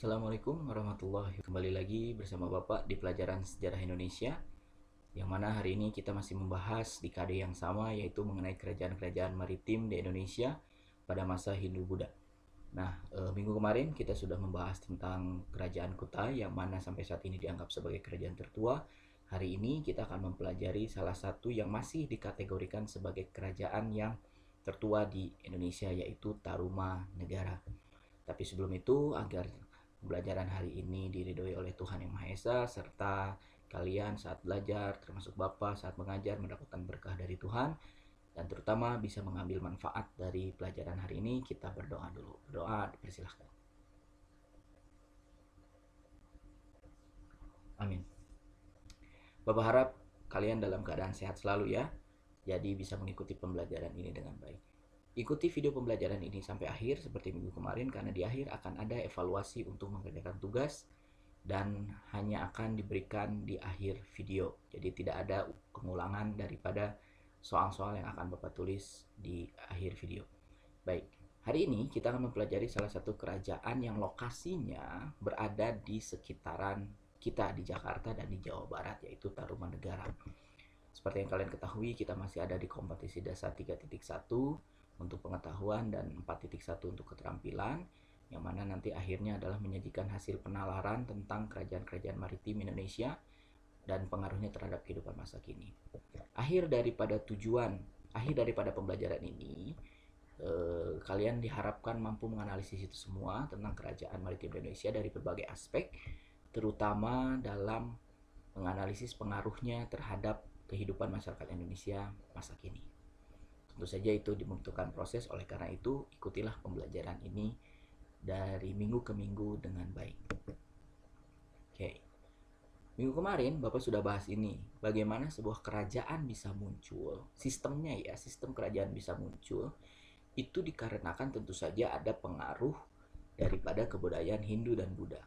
Assalamualaikum warahmatullahi wabarakatuh. Kembali lagi bersama Bapak di pelajaran sejarah Indonesia, yang mana hari ini kita masih membahas dekade yang sama, yaitu mengenai kerajaan-kerajaan maritim di Indonesia pada masa Hindu-Buddha. Nah, minggu kemarin kita sudah membahas tentang kerajaan Kutai yang mana sampai saat ini dianggap sebagai kerajaan tertua. Hari ini kita akan mempelajari salah satu yang masih dikategorikan sebagai kerajaan yang tertua di Indonesia, yaitu Tarumanegara. Tapi sebelum itu, agar pembelajaran hari ini diridhoi oleh Tuhan Yang Maha Esa, serta kalian saat belajar, termasuk Bapak saat mengajar, mendapatkan berkah dari Tuhan, dan terutama bisa mengambil manfaat dari pelajaran hari ini, kita berdoa dulu. Berdoa, dipersilahkan. Amin. Bapak harap kalian dalam keadaan sehat selalu ya, jadi bisa mengikuti pembelajaran ini dengan baik. Ikuti video pembelajaran ini sampai akhir seperti minggu kemarin, karena di akhir akan ada evaluasi untuk mengerjakan tugas dan hanya akan diberikan di akhir video. Jadi tidak ada pengulangan daripada soal-soal yang akan Bapak tulis di akhir video. Baik, hari ini kita akan mempelajari salah satu kerajaan yang lokasinya berada di sekitaran kita di Jakarta dan di Jawa Barat, yaitu Tarumanegara. Seperti yang kalian ketahui, kita masih ada di kompetisi dasar 3.1 untuk pengetahuan dan 4.1 untuk keterampilan, yang mana nanti akhirnya adalah menyajikan hasil penalaran tentang kerajaan-kerajaan maritim Indonesia dan pengaruhnya terhadap kehidupan masa kini. Akhir daripada pembelajaran ini, kalian diharapkan mampu menganalisis itu semua tentang kerajaan maritim Indonesia dari berbagai aspek, terutama dalam menganalisis pengaruhnya terhadap kehidupan masyarakat Indonesia masa kini. Tentu saja itu dibutuhkan proses, oleh karena itu ikutilah pembelajaran ini dari minggu ke minggu dengan baik. Oke. Minggu kemarin Bapak sudah bahas ini, bagaimana sebuah kerajaan bisa muncul, sistemnya ya, sistem kerajaan bisa muncul, itu dikarenakan tentu saja ada pengaruh daripada kebudayaan Hindu dan Buddha.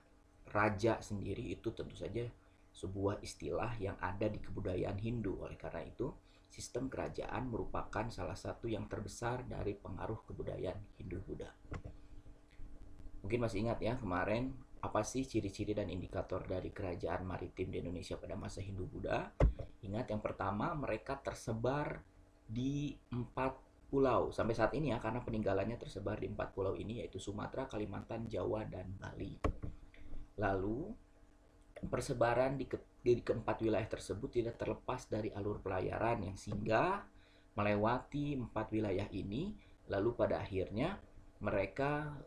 Raja sendiri itu tentu saja sebuah istilah yang ada di kebudayaan Hindu, oleh karena itu sistem kerajaan merupakan salah satu yang terbesar dari pengaruh kebudayaan Hindu-Buddha. Mungkin masih ingat ya kemarin, apa sih ciri-ciri dan indikator dari kerajaan maritim di Indonesia pada masa Hindu-Buddha? Ingat, yang pertama, mereka tersebar di 4 pulau sampai saat ini ya, karena peninggalannya tersebar di 4 pulau ini, yaitu Sumatera, Kalimantan, Jawa, dan Bali. Lalu persebaran di keempat wilayah tersebut tidak terlepas dari alur pelayaran yang singgah melewati 4 wilayah ini, lalu pada akhirnya mereka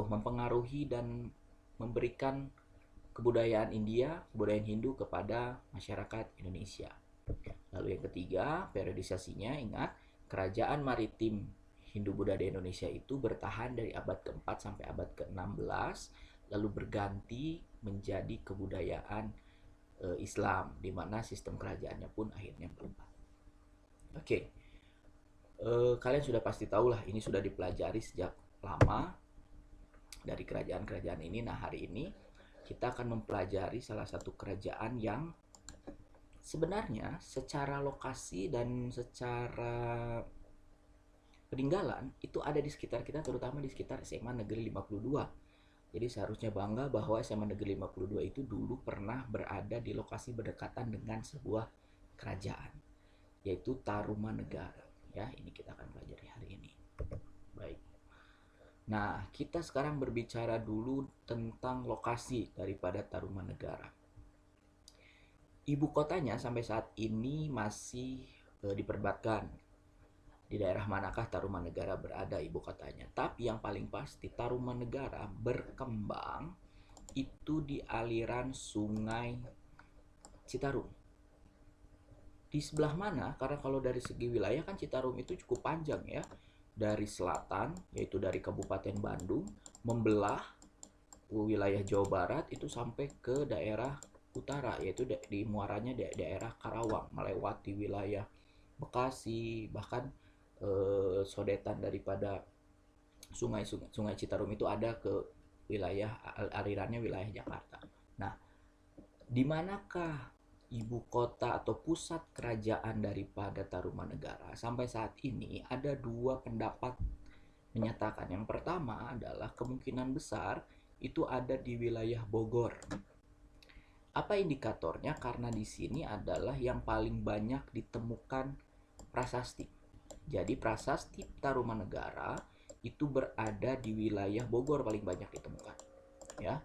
mempengaruhi dan memberikan kebudayaan India, kebudayaan Hindu kepada masyarakat Indonesia. Lalu yang ketiga, periodisasinya, ingat, kerajaan maritim Hindu-Buddha di Indonesia itu bertahan dari abad ke-4 sampai abad ke-16, lalu berganti menjadi kebudayaan Islam, di mana sistem kerajaannya pun akhirnya berubah. Oke, kalian sudah pasti tahu lah, ini sudah dipelajari sejak lama dari kerajaan-kerajaan ini. Nah, hari ini kita akan mempelajari salah satu kerajaan yang sebenarnya secara lokasi dan secara peninggalan itu ada di sekitar kita, terutama di sekitar SMA Negeri 52. Jadi seharusnya bangga bahwa SMA Negeri 52 itu dulu pernah berada di lokasi berdekatan dengan sebuah kerajaan, yaitu Tarumanegara. Ya, ini kita akan pelajari hari ini. Baik. Nah, kita sekarang berbicara dulu tentang lokasi daripada Tarumanegara. Ibu kotanya sampai saat ini masih diperdebatkan. Di daerah manakah Tarumanegara berada ibu kotanya? Tapi yang paling pasti Tarumanegara berkembang itu di aliran Sungai Citarum. Di sebelah mana? Karena kalau dari segi wilayah kan Citarum itu cukup panjang ya. Dari selatan, yaitu dari Kabupaten Bandung, membelah wilayah Jawa Barat itu sampai ke daerah utara, yaitu di muaranya daerah Karawang, melewati wilayah Bekasi, bahkan sodetan daripada sungai Citarum itu ada ke wilayah alirannya wilayah Jakarta. Nah, di manakah ibu kota atau pusat kerajaan daripada Tarumanegara? Sampai saat ini ada dua pendapat menyatakan yang pertama adalah kemungkinan besar itu ada di wilayah Bogor. Apa indikatornya? Karena di sini adalah yang paling banyak ditemukan prasasti. Jadi prasasti Tarumanegara itu berada di wilayah Bogor paling banyak ditemukan. Ya,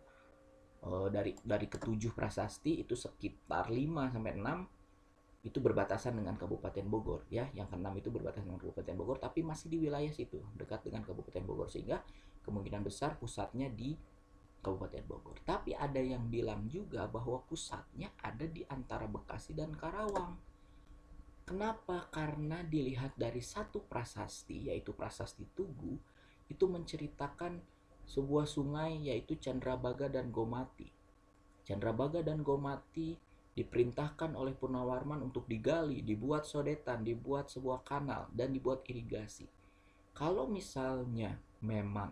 dari ketujuh prasasti itu sekitar 5 sampai 6 itu berbatasan dengan Kabupaten Bogor, ya. Yang keenam itu berbatasan dengan Kabupaten Bogor, tapi masih di wilayah situ, dekat dengan Kabupaten Bogor, sehingga kemungkinan besar pusatnya di Kabupaten Bogor. Tapi ada yang bilang juga bahwa pusatnya ada di antara Bekasi dan Karawang. Kenapa? Karena dilihat dari satu prasasti, yaitu prasasti Tugu, itu menceritakan sebuah sungai yaitu Candrabaga dan Gomati. Candrabaga dan Gomati diperintahkan oleh Purnawarman untuk digali, dibuat sodetan, dibuat sebuah kanal, dan dibuat irigasi. Kalau misalnya memang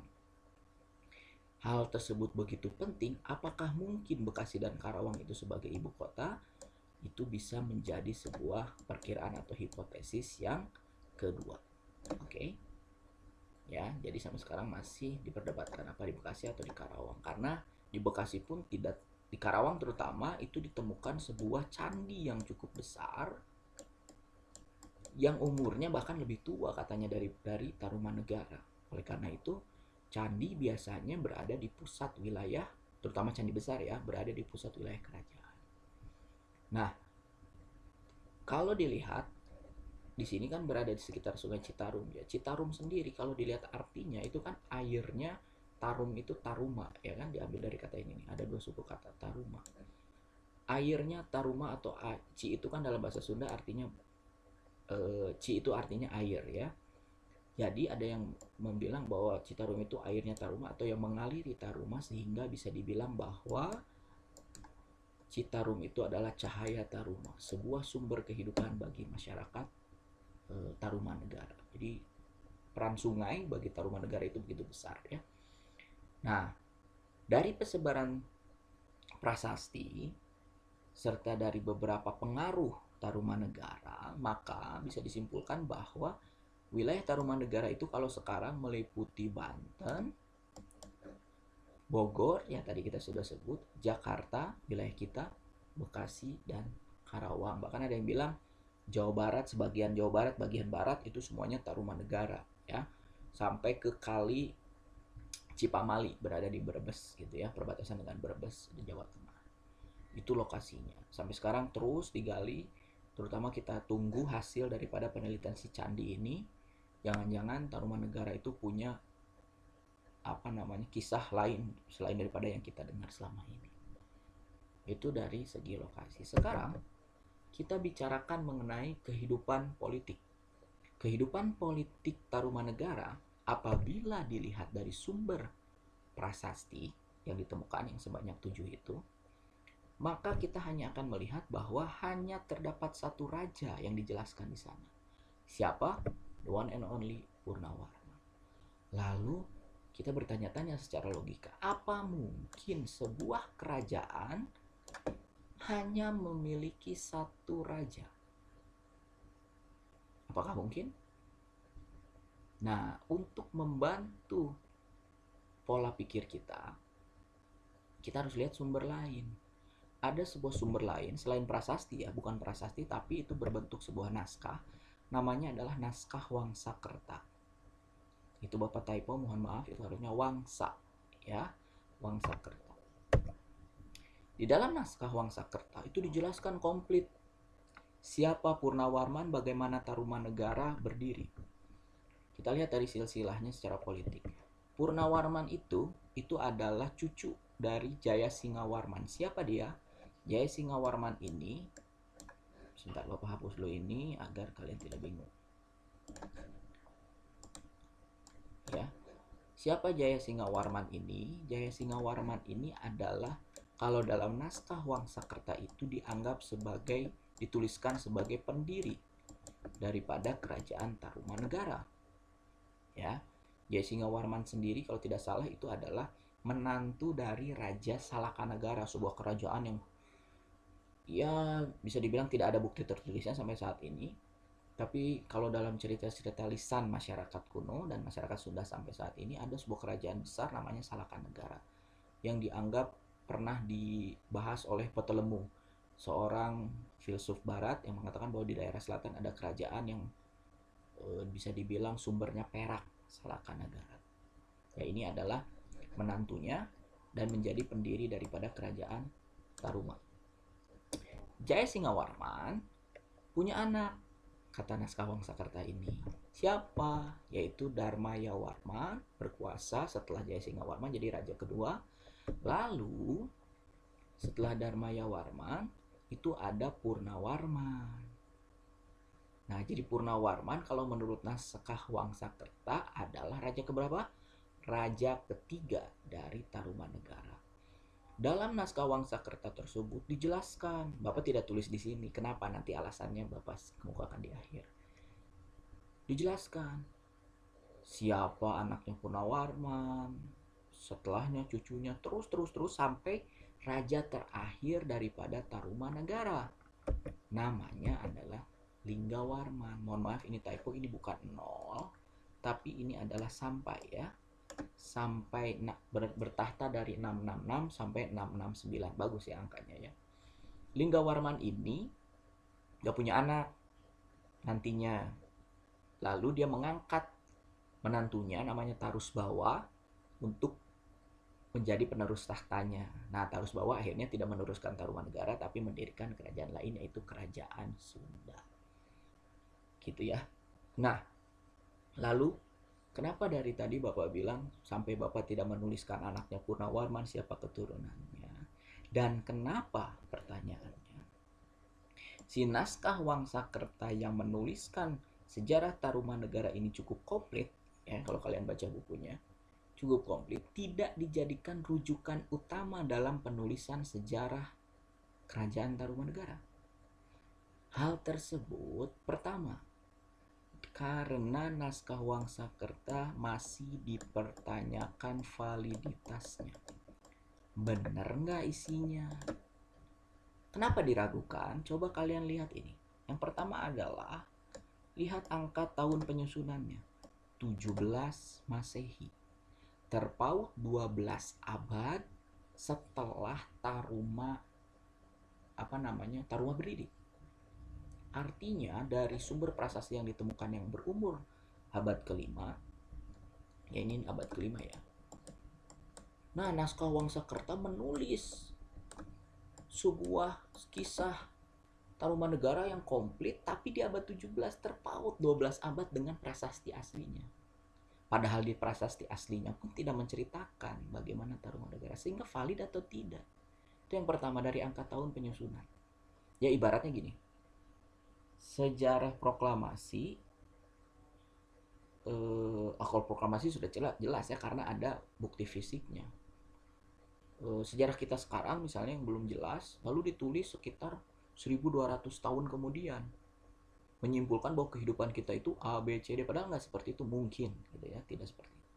hal tersebut begitu penting, apakah mungkin Bekasi dan Karawang itu sebagai ibu kota? Itu bisa menjadi sebuah perkiraan atau hipotesis yang kedua. Oke. Ya, jadi sampai sekarang masih diperdebatkan apa di Bekasi atau di Karawang, karena di Bekasi pun tidak, di Karawang terutama itu ditemukan sebuah candi yang cukup besar yang umurnya bahkan lebih tua katanya dari Tarumanegara. Oleh karena itu candi biasanya berada di pusat wilayah, terutama candi besar ya, berada di pusat wilayah kerajaan. Nah, kalau dilihat di sini kan berada di sekitar Sungai Citarum ya. Citarum sendiri kalau dilihat artinya itu kan airnya, tarum itu taruma ya kan, diambil dari kata ini nih. Ada dua suku kata taruma. Airnya taruma atau ci itu kan dalam bahasa Sunda artinya ci itu artinya air ya. Jadi ada yang membilang bahwa Citarum itu airnya taruma atau yang mengaliri taruma, sehingga bisa dibilang bahwa Citarum itu adalah cahaya taruma, sebuah sumber kehidupan bagi masyarakat Tarumanegara. Jadi peran sungai bagi Tarumanegara itu begitu besar ya. Nah, dari persebaran prasasti serta dari beberapa pengaruh Tarumanegara, maka bisa disimpulkan bahwa wilayah Tarumanegara itu kalau sekarang meliputi Banten, Bogor, yang tadi kita sudah sebut, Jakarta, wilayah kita, Bekasi, dan Karawang. Bahkan ada yang bilang Jawa Barat, sebagian Jawa Barat, bagian barat itu semuanya Tarumanegara ya. Sampai ke Kali Cipamali berada di Brebes gitu ya, perbatasan dengan Brebes di Jawa Tengah. Itu lokasinya. Sampai sekarang terus digali, terutama kita tunggu hasil daripada penelitian si candi ini. Jangan-jangan Tarumanegara itu punya kisah lain selain daripada yang kita dengar selama ini. Itu dari segi lokasi. Sekarang kita bicarakan mengenai kehidupan politik. Kehidupan politik Tarumanegara apabila dilihat dari sumber prasasti yang ditemukan yang sebanyak 7 itu, maka kita hanya akan melihat bahwa hanya terdapat satu raja yang dijelaskan di sana. Siapa? The one and only Purnawarman. Lalu kita bertanya-tanya secara logika, apa mungkin sebuah kerajaan hanya memiliki satu raja? Apakah mungkin? Nah, untuk membantu pola pikir kita harus lihat sumber lain. Ada sebuah sumber lain selain prasasti ya, bukan prasasti tapi itu berbentuk sebuah naskah. Namanya adalah naskah Wangsakerta. Itu Bapak typo, mohon maaf, itu harusnya Wangsa ya, Wangsakerta. Di dalam naskah Wangsakerta itu dijelaskan komplit siapa Purnawarman, bagaimana Tarumanegara berdiri. Kita lihat dari silsilahnya secara politik. Purnawarman itu adalah cucu dari Jayasingawarman. Siapa dia? Jayasingawarman ini, sebentar Bapak hapus dulu ini agar kalian tidak bingung. Ya. Siapa Jayasingawarman ini? Jayasingawarman ini adalah, kalau dalam naskah Wangsakerta itu dianggap sebagai, dituliskan sebagai pendiri daripada kerajaan Tarumanegara. Ya, Jayasingawarman sendiri kalau tidak salah itu adalah menantu dari Raja Salakanegara, sebuah kerajaan yang ya bisa dibilang tidak ada bukti tertulisnya sampai saat ini. Tapi kalau dalam cerita-cerita lisan masyarakat kuno dan masyarakat Sunda sampai saat ini, ada sebuah kerajaan besar namanya Salakanegara yang dianggap pernah dibahas oleh Ptolemeu, seorang filsuf barat yang mengatakan bahwa di daerah selatan ada kerajaan yang bisa dibilang sumbernya perak, Salakanegara. Ya, ini adalah menantunya dan menjadi pendiri daripada kerajaan Taruma. Jaya Singawarman punya anak, kata naskah Wangsakerta ini. Siapa? Yaitu Dharmayawarman, berkuasa setelah Jaya Singawarman jadi raja kedua. Lalu setelah Dharmayawarman itu ada Purnawarman. Nah, jadi Purnawarman kalau menurut naskah Wangsakerta adalah raja keberapa? Raja ketiga dari Tarumanegara. Dalam naskah Wangsakerta tersebut dijelaskan, Bapak tidak tulis di sini, kenapa, nanti alasannya Bapak kemukakan di akhir. Dijelaskan siapa anaknya Purnawarman, setelahnya cucunya, terus sampai raja terakhir daripada Tarumanegara. Namanya adalah Linggawarman. Mohon maaf ini typo, ini bukan 0, tapi ini adalah sampai ya. Sampai bertahta dari 666 sampai 669. Bagus ya angkanya ya. Linggawarman ini gak punya anak nantinya. Lalu dia mengangkat menantunya namanya Tarusbawa untuk menjadi penerus tahtanya. Nah, Tarusbawa akhirnya tidak meneruskan Tarumanegara tapi mendirikan kerajaan lain, yaitu Kerajaan Sunda. Gitu ya. Nah, lalu kenapa dari tadi Bapak bilang sampai Bapak tidak menuliskan anaknya Purnawarman, siapa keturunannya? Dan kenapa, pertanyaannya, si naskah Wangsakerta yang menuliskan sejarah Tarumanegara ini cukup komplit, ya kalau kalian baca bukunya, cukup komplit, tidak dijadikan rujukan utama dalam penulisan sejarah Kerajaan Tarumanegara. Hal tersebut, pertama, karena naskah Wangsakerta masih dipertanyakan validitasnya. Benar nggak isinya? Kenapa diragukan? Coba kalian lihat ini. Yang pertama adalah lihat angka tahun penyusunannya. 17 Masehi. Terpaut 12 abad setelah Taruma berdiri. Artinya dari sumber prasasti yang ditemukan yang berumur abad kelima, ya ini abad kelima ya. Nah, naskah Wangsakerta menulis sebuah kisah Tarumanegara yang komplit, tapi di abad 17 terpaut 12 abad dengan prasasti aslinya. Padahal di prasasti aslinya pun tidak menceritakan bagaimana Tarumanegara, sehingga valid atau tidak. Itu yang pertama dari angka tahun penyusunan. Ya ibaratnya gini, sejarah proklamasi, kalau proklamasi sudah jelas ya karena ada bukti fisiknya. Sejarah kita sekarang misalnya yang belum jelas, lalu ditulis sekitar 1200 tahun kemudian, menyimpulkan bahwa kehidupan kita itu A, B, C, D, padahal nggak seperti itu, mungkin gitu ya, tidak seperti itu.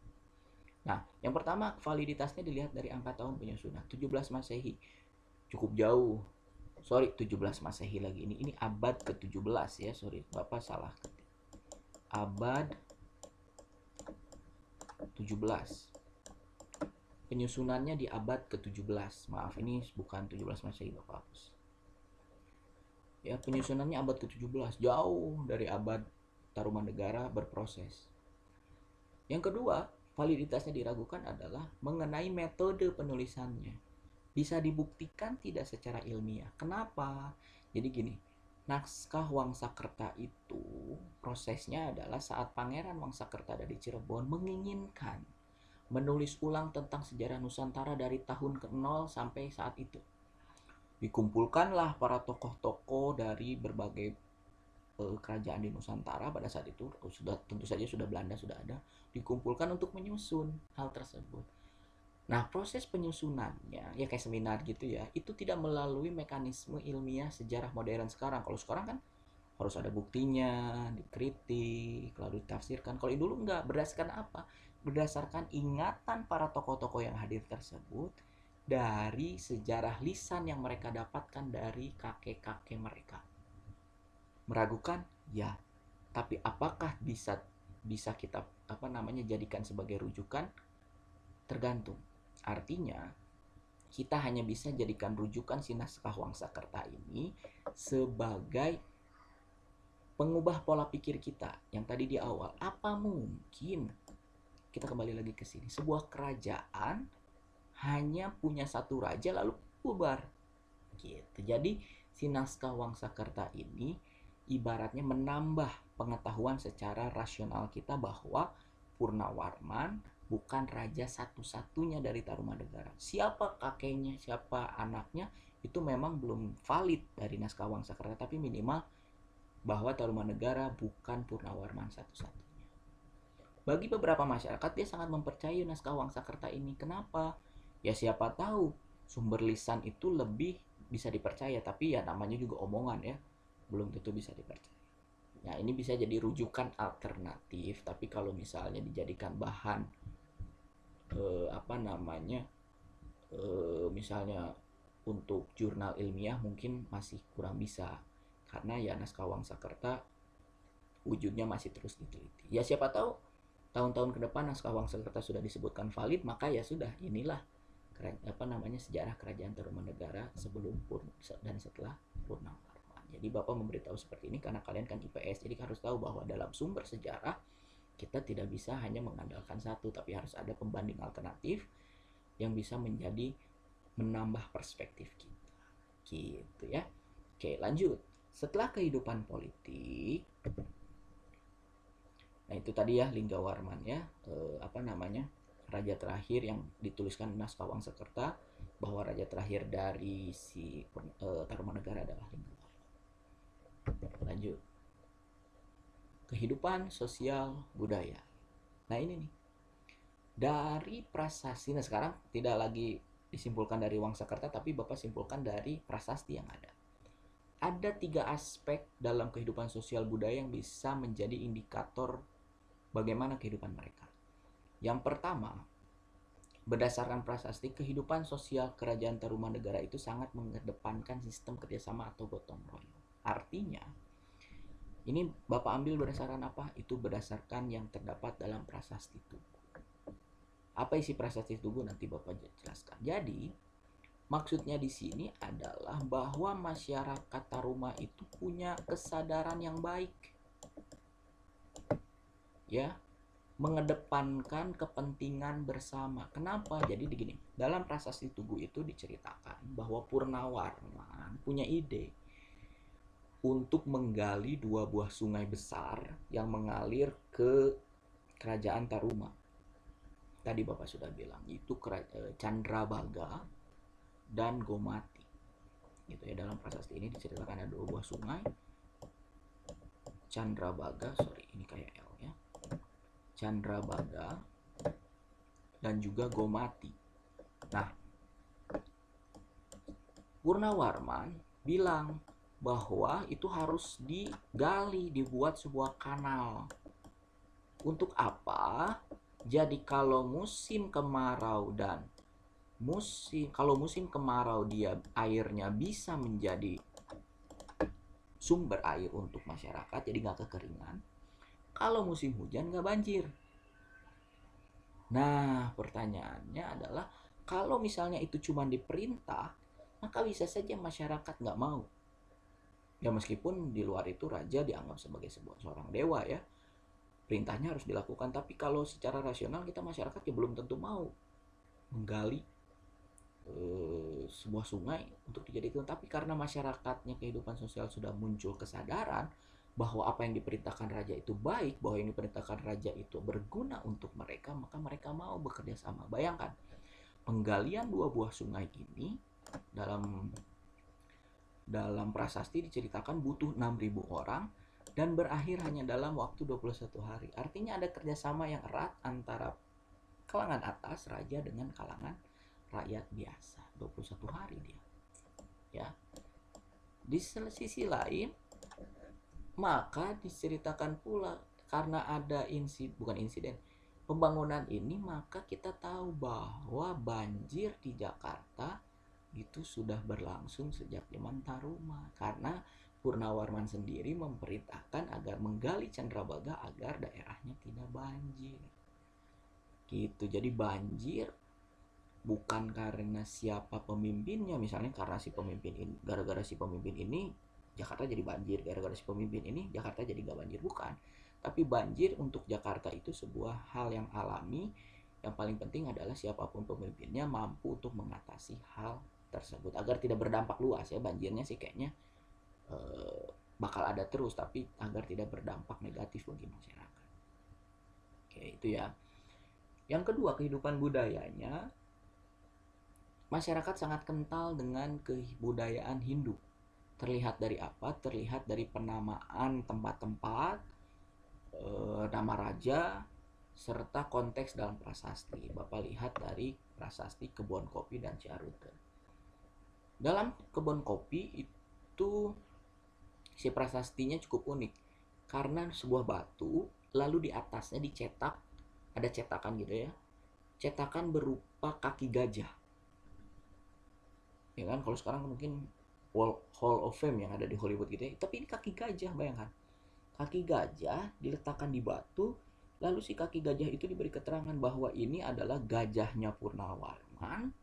Nah, yang pertama validitasnya dilihat dari angka tahun penyusunan. 17 Masehi cukup jauh. 17 Masehi lagi. Ini abad ke-17 ya, Bapak salah. Abad 17. Penyusunannya di abad ke-17. Maaf, ini bukan 17 Masehi, Bapak hapus. Ya, penyusunannya abad ke-17, jauh dari abad Tarumanegara berproses. Yang kedua, validitasnya diragukan adalah mengenai metode penulisannya. Bisa dibuktikan tidak secara ilmiah. Kenapa? Jadi gini, naskah Wangsakerta itu prosesnya adalah saat Pangeran Wangsakerta dari Cirebon menginginkan menulis ulang tentang sejarah Nusantara dari tahun ke-0 sampai saat itu. Dikumpulkanlah para tokoh-tokoh dari berbagai kerajaan di Nusantara pada saat itu, tentu saja sudah Belanda sudah ada, dikumpulkan untuk menyusun hal tersebut. Nah, proses penyusunannya ya kayak seminar gitu ya, itu tidak melalui mekanisme ilmiah sejarah modern sekarang. Kalau sekarang kan harus ada buktinya, dikritik, lalu ditafsirkan. Kalau dulu enggak, berdasarkan apa? Berdasarkan ingatan para tokoh-tokoh yang hadir tersebut dari sejarah lisan yang mereka dapatkan dari kakek-kakek mereka. Meragukan? Ya. Tapi apakah bisa bisa kita jadikan sebagai rujukan? Tergantung. Artinya kita hanya bisa jadikan rujukan si naskah Wangsakerta ini sebagai pengubah pola pikir kita yang tadi di awal. Apa mungkin, kita kembali lagi ke sini, sebuah kerajaan hanya punya satu raja lalu bubar gitu. Jadi si naskah Wangsakerta ini ibaratnya menambah pengetahuan secara rasional kita bahwa Purnawarman bukan raja satu-satunya dari Tarumanegara. Siapa kakeknya, siapa anaknya, itu memang belum valid dari naskah Wangsakerta, tapi minimal bahwa Tarumanegara bukan Purnawarman satu-satunya. Bagi beberapa masyarakat, dia sangat mempercayai naskah Wangsakerta ini. Kenapa? Ya siapa tahu sumber lisan itu lebih bisa dipercaya, tapi ya namanya juga omongan ya, belum tentu bisa dipercaya. Nah ini bisa jadi rujukan alternatif, tapi kalau misalnya dijadikan bahan misalnya untuk jurnal ilmiah mungkin masih kurang bisa, karena ya naskah Wangsakerta wujudnya masih terus diteliti. Ya siapa tahu tahun-tahun ke depan naskah Wangsakerta sudah disebutkan valid, maka ya sudah, inilah sejarah kerajaan Tarumanegara sebelum dan setelah Purnawarman. Jadi Bapak memberitahu seperti ini karena kalian kan IPS, jadi harus tahu bahwa dalam sumber sejarah kita tidak bisa hanya mengandalkan satu, tapi harus ada pembanding alternatif yang bisa menambah perspektif kita. Gitu ya. Oke, lanjut. Setelah kehidupan politik, nah itu tadi ya Linggawarman ya, raja terakhir yang dituliskan naskah Wangsakerta, bahwa raja terakhir dari si Tarumanegara adalah Linggawarman. Lanjut. Kehidupan sosial budaya. Nah ini nih, dari prasasti, nah sekarang tidak lagi disimpulkan dari Wangsakerta, tapi Bapak simpulkan dari prasasti yang ada. Ada 3 aspek dalam kehidupan sosial budaya yang bisa menjadi indikator bagaimana kehidupan mereka. Yang pertama, berdasarkan prasasti, kehidupan sosial kerajaan Tarumanegara itu sangat mengedepankan sistem kerjasama atau gotong royong. Artinya, ini Bapak ambil berdasarkan apa? Itu berdasarkan yang terdapat dalam prasasti Tugu. Apa isi prasasti Tugu nanti Bapak jelaskan. Jadi, maksudnya di sini adalah bahwa masyarakat Taruma itu punya kesadaran yang baik. Ya, mengedepankan kepentingan bersama. Kenapa? Jadi begini, dalam prasasti Tugu itu diceritakan bahwa Purnawarman punya ide untuk menggali 2 buah sungai besar yang mengalir ke kerajaan Taruma. Tadi Bapak sudah bilang, itu Candrabaga dan Gomati. Gitu ya, dalam prasasti ini diceritakan ada 2 buah sungai. Candrabaga, ini kayak L ya. Candrabaga dan juga Gomati. Nah, Purnawarman bilang bahwa itu harus digali, dibuat sebuah kanal. Untuk apa? Jadi kalau musim kemarau dia airnya bisa menjadi sumber air untuk masyarakat, jadi nggak kekeringan. Kalau musim hujan nggak banjir. Nah, pertanyaannya adalah kalau misalnya itu cuma diperintah, maka bisa saja masyarakat nggak mau. Ya meskipun di luar itu raja dianggap sebagai seorang dewa ya, perintahnya harus dilakukan. Tapi kalau secara rasional kita masyarakat ya belum tentu mau menggali sebuah sungai untuk dijadikan. Tapi karena masyarakatnya, kehidupan sosial sudah muncul kesadaran bahwa apa yang diperintahkan raja itu baik, bahwa yang diperintahkan raja itu berguna untuk mereka, maka mereka mau bekerja sama. Bayangkan, penggalian 2 buah sungai ini dalam prasasti diceritakan butuh 6.000 orang dan berakhir hanya dalam waktu 21 hari. Artinya ada kerjasama yang erat antara kalangan atas, raja, dengan kalangan rakyat biasa. 21 hari dia. Ya. Di sisi lain, maka diceritakan pula karena ada pembangunan ini, maka kita tahu bahwa banjir di Jakarta itu sudah berlangsung sejak zaman Taruma, karena Purnawarman sendiri memerintahkan agar menggali Candrabaga agar daerahnya tidak banjir. Gitu. Jadi banjir bukan karena siapa pemimpinnya, misalnya karena si pemimpin ini, gara-gara si pemimpin ini Jakarta jadi banjir, gara-gara si pemimpin ini Jakarta jadi gak banjir, bukan. Tapi banjir untuk Jakarta itu sebuah hal yang alami. Yang paling penting adalah siapapun pemimpinnya mampu untuk mengatasi hal tersebut agar tidak berdampak luas ya. Banjirnya sih kayaknya bakal ada terus, tapi agar tidak berdampak negatif bagi masyarakat. Oke, itu ya. Yang kedua, kehidupan budayanya. Masyarakat sangat kental dengan kebudayaan Hindu. Terlihat dari apa? Terlihat dari penamaan tempat-tempat, nama raja, serta konteks dalam prasasti. Bapak lihat dari prasasti Kebon Kopi dan Ciaruten. Dalam Kebon Kopi itu si prasastinya cukup unik karena sebuah batu, lalu di atasnya dicetak, ada cetakan gitu ya, cetakan berupa kaki gajah. Ya kan, kalau sekarang mungkin Hall of Fame yang ada di Hollywood gitu ya, tapi ini kaki gajah, bayangkan. Kaki gajah diletakkan di batu, lalu si kaki gajah itu diberi keterangan bahwa ini adalah gajahnya Purnawarman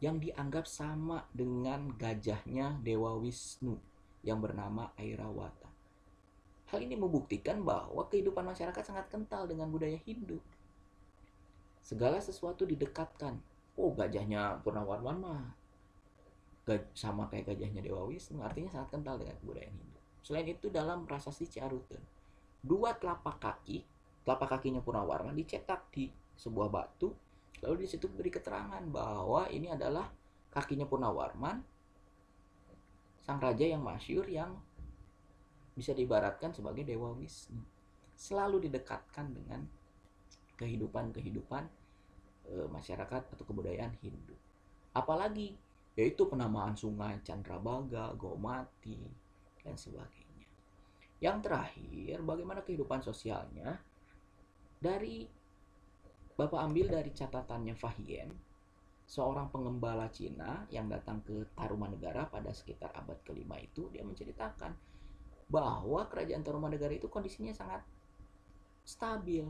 yang dianggap sama dengan gajahnya Dewa Wisnu yang bernama Airawata. Hal ini membuktikan bahwa kehidupan masyarakat sangat kental dengan budaya Hindu. Segala sesuatu didekatkan. Oh, gajahnya Purnawarman mah sama kayak gajahnya Dewa Wisnu, artinya sangat kental dengan kebudayaan Hindu. Selain itu, dalam prasasti Ciaruten, dua telapak kakinya Purnawarman dicetak di sebuah batu, lalu di situ beri keterangan bahwa ini adalah kakinya Purnawarman, sang raja yang masyhur yang bisa diibaratkan sebagai Dewa Wisnu. Selalu didekatkan dengan kehidupan masyarakat atau kebudayaan Hindu. Apalagi yaitu penamaan sungai Candrabaga, Gomati, dan sebagainya. Yang terakhir, bagaimana kehidupan sosialnya? Bapak ambil dari catatannya Fahien, seorang pengembala Cina yang datang ke Tarumanegara pada sekitar abad ke-5 itu, dia menceritakan bahwa kerajaan Tarumanegara itu kondisinya sangat stabil,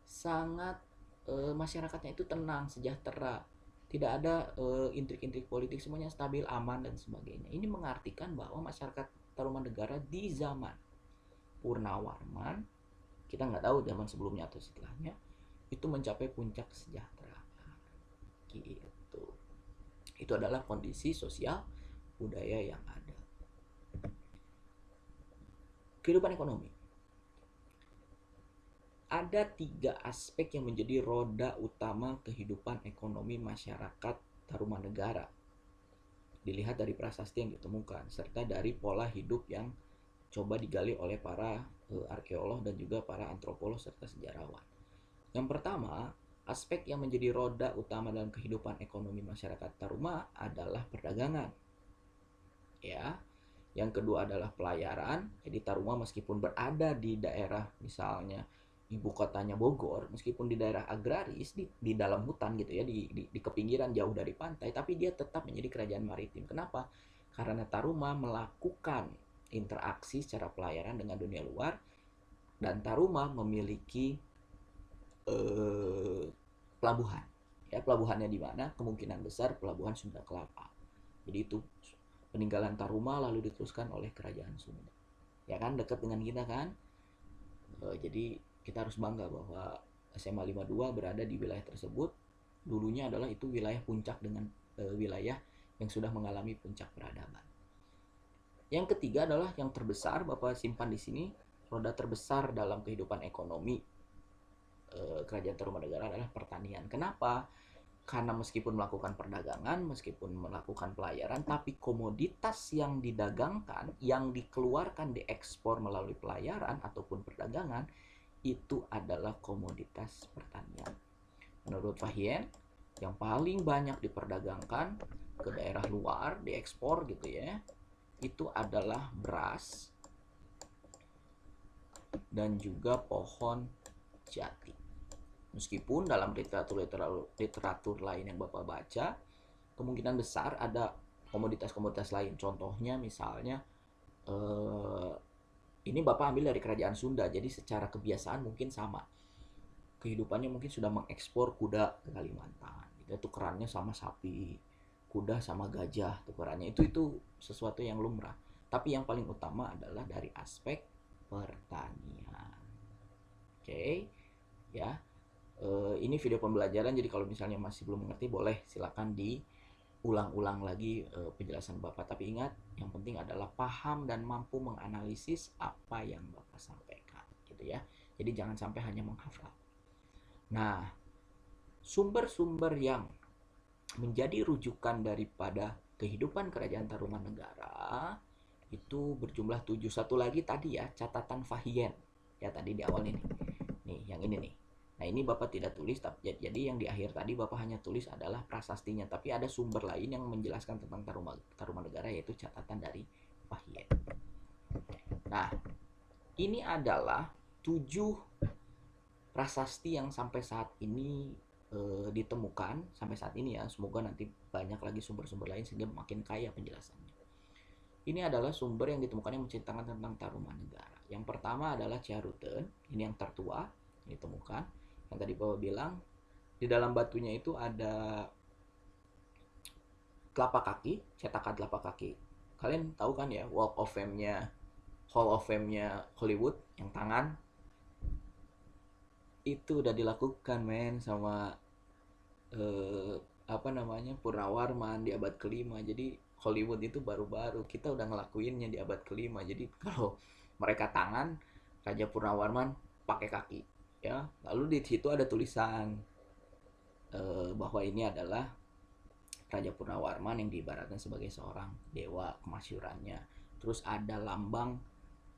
sangat masyarakatnya itu tenang, sejahtera, tidak ada intrik-intrik politik, semuanya stabil, aman, dan sebagainya. Ini mengartikan bahwa masyarakat Tarumanegara di zaman Purnawarman, kita nggak tahu zaman sebelumnya atau setelahnya, itu mencapai puncak kesejahteraan. Gitu. Itu adalah kondisi sosial budaya yang ada. Kehidupan ekonomi. Ada 3 aspek yang menjadi roda utama kehidupan ekonomi masyarakat Tarumanegara. Dilihat dari prasasti yang ditemukan, serta dari pola hidup yang coba digali oleh para arkeolog dan juga para antropolog serta sejarawan. Yang pertama, aspek yang menjadi roda utama dalam kehidupan ekonomi masyarakat Taruma adalah perdagangan. Ya. Yang kedua adalah pelayaran. Jadi Taruma meskipun berada di daerah misalnya ibu kotanya Bogor, meskipun di daerah agraris, di dalam hutan gitu ya, di kepinggiran jauh dari pantai, tapi dia tetap menjadi kerajaan maritim. Kenapa? Karena Taruma melakukan interaksi secara pelayaran dengan dunia luar, dan Taruma memiliki pelabuhan. Ya, pelabuhannya di mana? Kemungkinan besar pelabuhan Sunda Kelapa. Jadi itu peninggalan Taruma lalu diteruskan oleh kerajaan Sunda. Ya kan, dekat dengan kita kan? Jadi kita harus bangga bahwa SMA 52 berada di wilayah tersebut. Dulunya adalah itu wilayah puncak dengan wilayah yang sudah mengalami puncak peradaban. Yang ketiga adalah yang terbesar, Bapak simpan di sini, roda terbesar dalam kehidupan ekonomi kerajaan Tarumanegara adalah pertanian. Kenapa? Karena meskipun melakukan perdagangan, meskipun melakukan pelayaran, tapi komoditas yang didagangkan, yang dikeluarkan, diekspor melalui pelayaran ataupun perdagangan, itu adalah komoditas pertanian. Menurut Fahien, yang paling banyak diperdagangkan ke daerah luar, diekspor gitu ya, itu adalah beras dan juga pohon jati. Meskipun dalam literatur lain yang Bapak baca, kemungkinan besar ada komoditas-komoditas lain. Contohnya misalnya ini Bapak ambil dari kerajaan Sunda, jadi secara kebiasaan mungkin sama. Kehidupannya mungkin sudah mengekspor kuda ke Kalimantan. Itu tukerannya sama sapi, kuda sama gajah tukerannya. Itu sesuatu yang lumrah. Tapi yang paling utama adalah dari aspek pertanian. Oke, ya. Ini video pembelajaran, jadi kalau misalnya masih belum mengerti boleh silakan diulang-ulang lagi penjelasan Bapak. Tapi ingat, yang penting adalah paham dan mampu menganalisis apa yang Bapak sampaikan, gitu ya. Jadi jangan sampai hanya menghafal. Nah, sumber-sumber yang menjadi rujukan daripada kehidupan kerajaan Tarumanegara itu berjumlah 7. Satu lagi tadi ya, catatan Fahien. Ya tadi di awal ini. Nih, yang ini nih. Nah, ini Bapak tidak tulis, jadi yang di akhir tadi Bapak hanya tulis adalah prasastinya, tapi ada sumber lain yang menjelaskan tentang Tarumanegara, yaitu catatan dari Fahien. Nah, ini adalah 7 prasasti yang sampai saat ini ditemukan sampai saat ini ya. Semoga nanti banyak lagi sumber-sumber lain sehingga makin kaya penjelasannya. Ini adalah sumber yang ditemukan yang menceritakan tentang Tarumanegara. Yang pertama adalah Ciaruten, ini yang tertua ditemukan. Yang tadi Bapak bilang di dalam batunya itu ada telapak kaki, cetakan telapak kaki. Kalian tahu kan ya Walk of Fame-nya, Hall of Fame-nya Hollywood yang tangan itu udah dilakukan sama Purnawarman di abad ke-5. Jadi Hollywood itu baru-baru, kita udah ngelakuinnya di abad ke-5. Jadi kalau mereka tangan, Raja Purnawarman pakai kaki ya. Lalu di situ ada tulisan bahwa ini adalah Raja Purnawarman yang diibaratkan sebagai seorang dewa kemasyurannya. Terus ada lambang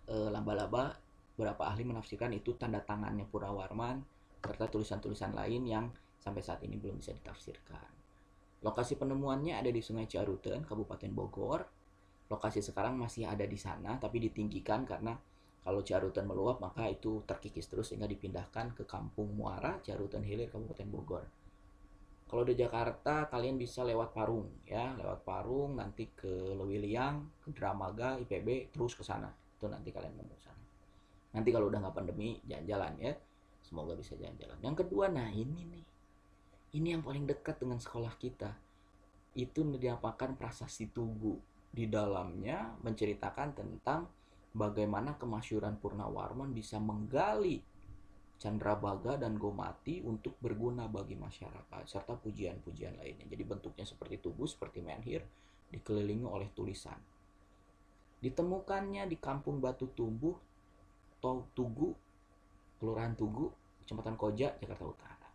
laba-laba. Beberapa ahli menafsirkan itu tanda tangannya Purnawarman, serta tulisan-tulisan lain yang sampai saat ini belum bisa ditafsirkan. Lokasi penemuannya ada di Sungai Ciaruten, Kabupaten Bogor. Lokasi sekarang masih ada di sana, tapi ditinggikan karena kalau Ciaruten meluap maka itu terkikis terus sehingga dipindahkan ke Kampung Muara, Ciaruten Hilir, Kabupaten Bogor. Kalau di Jakarta kalian bisa lewat Parung ya, lewat Parung nanti ke Lewiliang, ke Dramaga, IPB, terus ke sana. Itu nanti kalian nemu sana. Nanti kalau udah nggak pandemi jalan-jalan ya, semoga bisa jalan-jalan. Yang kedua, nah ini nih, ini yang paling dekat dengan sekolah kita. Itu dinamakan Prasasti Tugu. Di dalamnya menceritakan tentang bagaimana kemasyuran Purnawarman bisa menggali Candrabaga dan Gomati untuk berguna bagi masyarakat, serta pujian-pujian lainnya. Jadi bentuknya seperti tugu, seperti menhir, dikelilingi oleh tulisan. Ditemukannya di Kampung Batu Tumbuh, Tugu, Kelurahan Tugu, Kecamatan Koja, Jakarta Utara.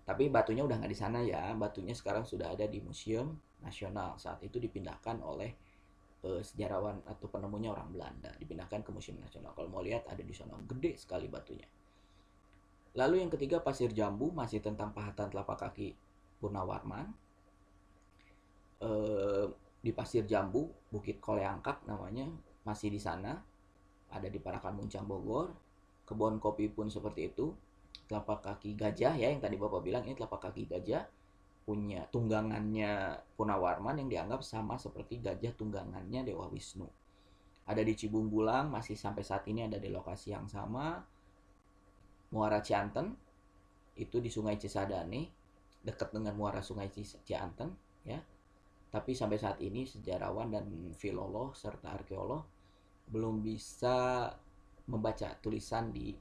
Tapi batunya udah nggak di sana ya, batunya sekarang sudah ada di Museum Nasional. Saat itu dipindahkan oleh sejarawan atau penemunya orang Belanda, dipindahkan ke Museum Nasional. Kalau mau lihat ada di sana, gede sekali batunya. Lalu yang ketiga Pasir Jambu, masih tentang pahatan telapak kaki Purnawarman. Di Pasir Jambu, Bukit Koleangkak namanya, masih di sana. Ada di Parakan Muncang Bogor. Kebun kopi pun seperti itu. Telapak kaki gajah ya, yang tadi Bapak bilang ini telapak kaki gajah punya tunggangannya Purnawarman yang dianggap sama seperti gajah tunggangannya Dewa Wisnu. Ada di Cibungbulang, masih sampai saat ini ada di lokasi yang sama. Muara Cianten itu di Sungai Cisadane, dekat dengan muara Sungai Cianten ya. Tapi sampai saat ini sejarawan dan filolog serta arkeolog belum bisa membaca tulisan di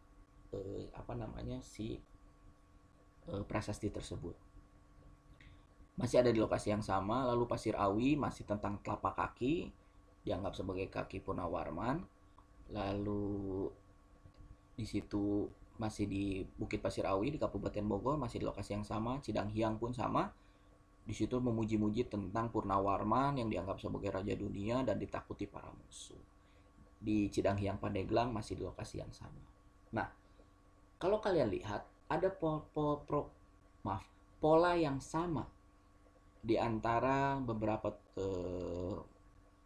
prasasti tersebut. Masih ada di lokasi yang sama. Lalu Pasir Awi masih tentang telapak kaki, dianggap sebagai kaki Purnawarman. Lalu di situ masih di Bukit Pasir Awi di Kabupaten Bogor, masih di lokasi yang sama. Cidanghiang pun sama. Di situ memuji-muji tentang Purnawarman yang dianggap sebagai raja dunia dan ditakuti para musuh. Di Cidanghiang Pandeglang masih di lokasi yang sama. Nah, kalau kalian lihat ada pola yang sama di antara beberapa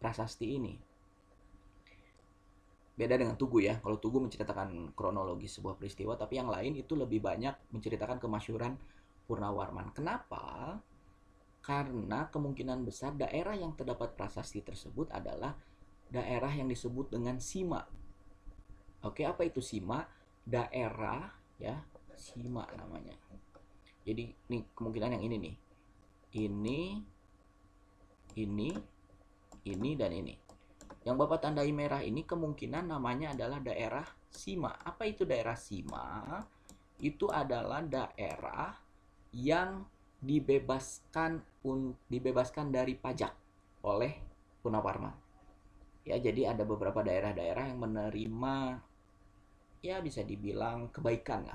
prasasti ini. Beda dengan Tugu ya. Kalau Tugu menceritakan kronologis sebuah peristiwa, tapi yang lain itu lebih banyak menceritakan kemasyhuran Purnawarman. Kenapa? Karena kemungkinan besar daerah yang terdapat prasasti tersebut adalah daerah yang disebut dengan sima. Oke, apa itu sima? Daerah, ya, sima namanya. Jadi nih kemungkinan yang ini nih. Ini dan ini. Yang Bapak tandai merah ini kemungkinan namanya adalah daerah sima. Apa itu daerah sima? Itu adalah daerah yang dibebaskan dari pajak oleh Punawarman. Ya, jadi ada beberapa daerah-daerah yang menerima, ya bisa dibilang kebaikan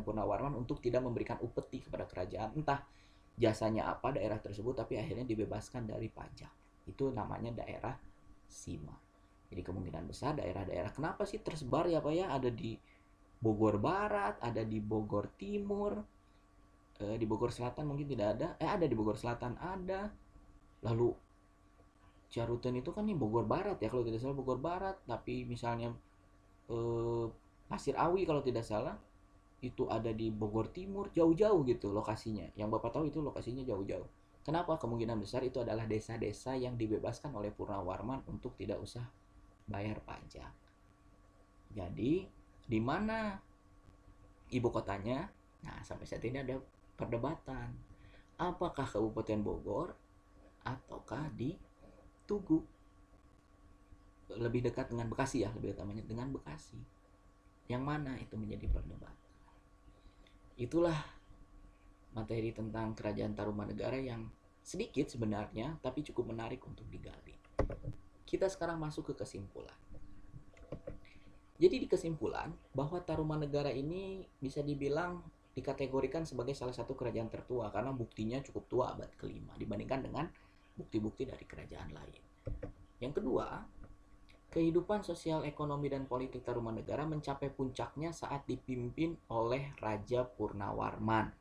Punawarman untuk tidak memberikan upeti kepada kerajaan. Entah jasanya apa daerah tersebut, tapi akhirnya dibebaskan dari pajak. Itu namanya daerah sima. Jadi kemungkinan besar daerah-daerah, kenapa sih tersebar ya Pak ya? Ada di Bogor Barat, ada di Bogor Timur, di Bogor Selatan mungkin tidak ada. Ada di Bogor Selatan ada. Lalu Ciaruteun itu kan nih Bogor Barat ya kalau tidak salah, Bogor Barat. Tapi misalnya Pasir Awi kalau tidak salah itu ada di Bogor Timur, jauh-jauh gitu lokasinya. Yang Bapak tahu itu lokasinya jauh-jauh. Kenapa? Kemungkinan besar itu adalah desa-desa yang dibebaskan oleh Purnawarman untuk tidak usah bayar pajak. Jadi di mana ibu kotanya? Nah, sampai saat ini ada perdebatan. Apakah Kabupaten Bogor ataukah di Tugu? Lebih dekat dengan Bekasi ya, lebih dekat dengan Bekasi. Yang mana itu menjadi perdebatan. Itulah materi tentang Kerajaan Tarumanegara yang sedikit sebenarnya, tapi cukup menarik untuk digali. Kita sekarang masuk ke kesimpulan. Jadi di kesimpulan bahwa Tarumanegara ini bisa dibilang dikategorikan sebagai salah satu kerajaan tertua karena buktinya cukup tua, abad ke-5 dibandingkan dengan bukti-bukti dari kerajaan lain. Yang kedua, kehidupan sosial, ekonomi, dan politik Tarumanegara mencapai puncaknya saat dipimpin oleh Raja Purnawarman.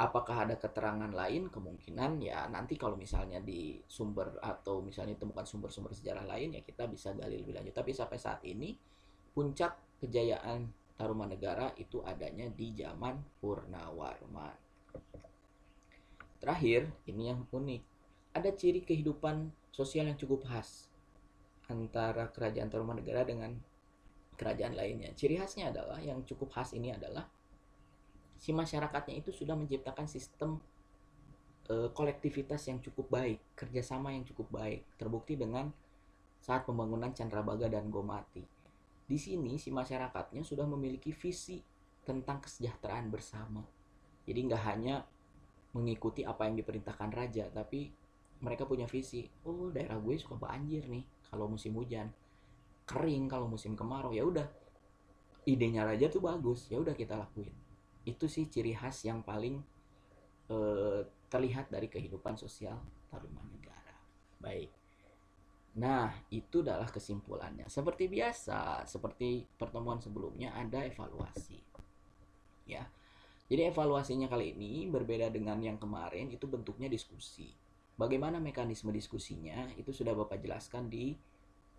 Apakah ada keterangan lain? Kemungkinan ya nanti kalau misalnya di sumber atau misalnya temukan sumber-sumber sejarah lain ya kita bisa gali lebih lanjut. Tapi sampai saat ini puncak kejayaan Tarumanegara itu adanya di zaman Purnawarman. Terakhir, ini yang unik. Ada ciri kehidupan sosial yang cukup khas antara kerajaan Tarumanegara dengan kerajaan lainnya. Ciri khasnya adalah, yang cukup khas ini adalah si masyarakatnya itu sudah menciptakan sistem kolektivitas yang cukup baik, kerjasama yang cukup baik, terbukti dengan saat pembangunan Candrabaga dan Gomati. Di sini si masyarakatnya sudah memiliki visi tentang kesejahteraan bersama. Jadi nggak hanya mengikuti apa yang diperintahkan raja, tapi mereka punya visi. Oh, daerah gue suka banjir nih kalau musim hujan, kering kalau musim kemarau. Ya udah, idenya raja tuh bagus, ya udah kita lakuin. Itu sih ciri khas yang paling terlihat dari kehidupan sosial Tarumanegara. Baik. Nah, itu adalah kesimpulannya. Seperti biasa, seperti pertemuan sebelumnya ada evaluasi. Ya. Jadi evaluasinya kali ini berbeda dengan yang kemarin, itu bentuknya diskusi. Bagaimana mekanisme diskusinya? Itu sudah Bapak jelaskan di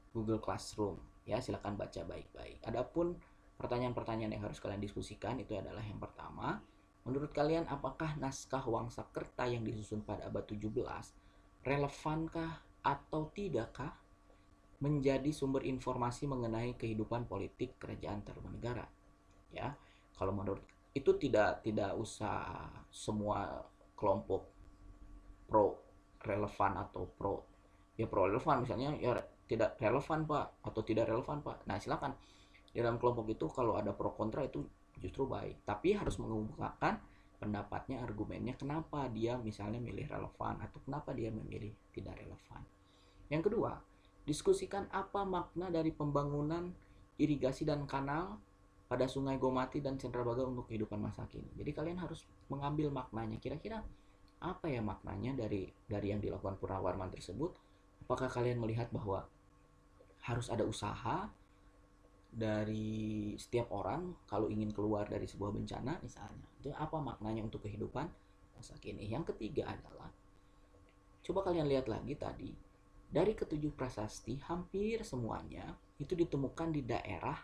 Google Classroom. Ya, silakan baca baik-baik. Adapun pertanyaan-pertanyaan yang harus kalian diskusikan itu adalah yang pertama, menurut kalian apakah naskah Wangsakerta yang disusun pada abad 17 relevankah atau tidakkah menjadi sumber informasi mengenai kehidupan politik kerajaan Tarumanegara? Ya, kalau menurut itu tidak usah semua kelompok pro relevan atau pro relevan, misalnya ya tidak relevan Pak atau tidak relevan Pak. Nah, silakan. Di dalam kelompok itu kalau ada pro kontra itu justru baik, tapi harus mengungkapkan pendapatnya, argumennya kenapa dia misalnya milih relevan atau kenapa dia memilih tidak relevan. Yang kedua, diskusikan apa makna dari pembangunan irigasi dan kanal pada Sungai Gomati dan Candrabaga untuk kehidupan masa kini. Jadi kalian harus mengambil maknanya. Kira-kira apa ya maknanya dari yang dilakukan Purnawarman tersebut? Apakah kalian melihat bahwa harus ada usaha dari setiap orang kalau ingin keluar dari sebuah bencana misalnya? Itu apa maknanya untuk kehidupan masa kini? Yang ketiga adalah coba kalian lihat lagi tadi, dari ketujuh prasasti hampir semuanya itu ditemukan di daerah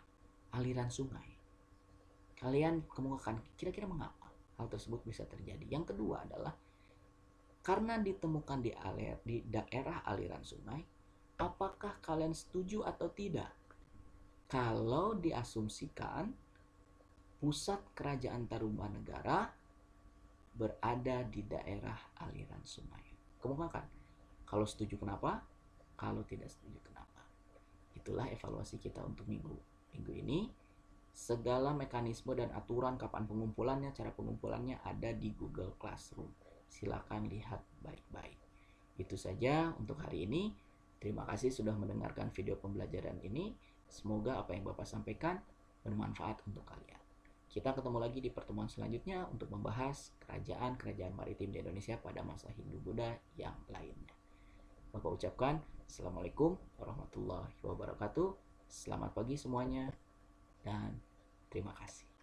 aliran sungai. Kalian kemukakan kira-kira mengapa hal tersebut bisa terjadi? Yang kedua adalah karena ditemukan di daerah aliran sungai, apakah kalian setuju atau tidak? Kalau diasumsikan pusat kerajaan Tarumanegara berada di daerah aliran sungai. Kemukakan? Kalau setuju kenapa? Kalau tidak setuju kenapa? Itulah evaluasi kita untuk minggu ini. Segala mekanisme dan aturan kapan pengumpulannya, cara pengumpulannya ada di Google Classroom. Silakan lihat baik-baik. Itu saja untuk hari ini. Terima kasih sudah mendengarkan video pembelajaran ini. Semoga apa yang Bapak sampaikan bermanfaat untuk kalian. Kita ketemu lagi di pertemuan selanjutnya untuk membahas kerajaan-kerajaan maritim di Indonesia pada masa Hindu-Buddha yang lainnya. Bapak ucapkan Assalamualaikum warahmatullahi wabarakatuh. Selamat pagi semuanya dan terima kasih.